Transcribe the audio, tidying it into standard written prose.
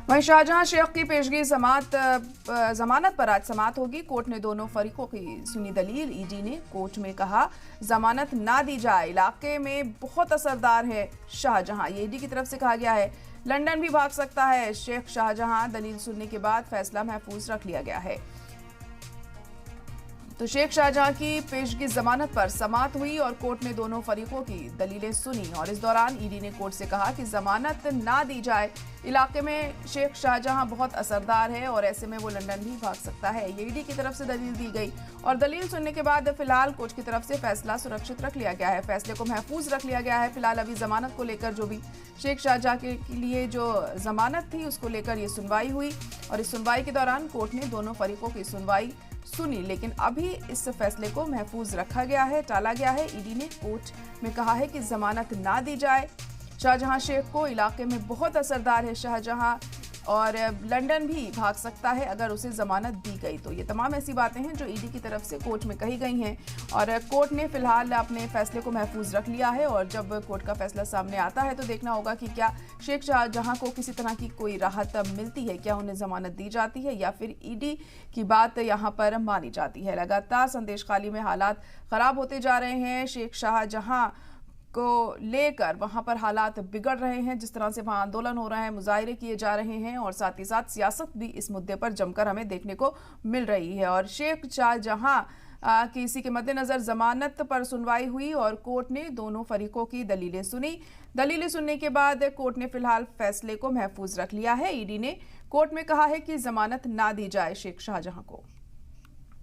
वहीं शाहजहां शेख की पेशगी जमानत पर आज समाअत होगी। कोर्ट ने दोनों फरीकों की सुनी दलील। ईडी ने कोर्ट में कहा जमानत ना दी जाए, इलाके में बहुत असरदार है शाहजहां। ये ईडी की तरफ से कहा गया है। लंदन भी भाग सकता है शेख शाहजहां। दलील सुनने के बाद फैसला महफूज रख लिया गया है। तो शेख शाहजहां की पेशगी जमानत पर समाअत हुई और कोर्ट ने दोनों फरीकों की दलीलें सुनी और इस दौरान ईडी ने कोर्ट से कहा कि जमानत ना दी जाए, इलाके में शेख शाहजहां बहुत असरदार है और ऐसे में वो लंदन भी भाग सकता है। ये ईडी की तरफ से दलील दी गई और दलील सुनने के बाद फिलहाल कोर्ट की तरफ से फैसला सुरक्षित रख लिया गया है। फैसले को महफूज रख लिया गया है। फिलहाल अभी जमानत को लेकर जो भी शेख शाहजहां के लिए जो जमानत थी उसको लेकर ये सुनवाई हुई और इस सुनवाई के दौरान कोर्ट ने दोनों फरीकों की सुनवाई सुनी, लेकिन अभी इस फैसले को महफूज रखा गया है, टाला गया है। ईडी ने कोर्ट में कहा है कि जमानत ना दी जाए शाहजहां शेख को। इलाके में बहुत असरदार है शाहजहां और लंदन भी भाग सकता है अगर उसे जमानत दी गई तो। ये तमाम ऐसी बातें हैं जो ईडी की तरफ से कोर्ट में कही गई हैं और कोर्ट ने फिलहाल अपने फैसले को महफूज रख लिया है और जब कोर्ट का फैसला सामने आता है तो देखना होगा कि क्या शेख शाहजहां को किसी तरह की कोई राहत मिलती है, क्या उन्हें जमानत दी जाती है या फिर ईडी की बात यहाँ पर मानी जाती है। लगातार संदेशखाली में हालात खराब होते जा रहे हैं। शेख शाहजहां को लेकर वहां पर हालात बिगड़ रहे हैं। जिस तरह से वहां आंदोलन हो रहा है, मुजाहरे किए जा रहे हैं और साथ ही साथ सियासत भी इस मुद्दे पर जमकर हमें देखने को मिल रही है। और शेख शाहजहां की इसी के मद्देनजर जमानत पर सुनवाई हुई और कोर्ट ने दोनों फरीकों की दलीलें सुनी। दलीलें सुनने के बाद कोर्ट ने फिलहाल फैसले को महफूज रख लिया है। ईडी ने कोर्ट में कहा है कि जमानत ना दी जाए शेख शाहजहां को।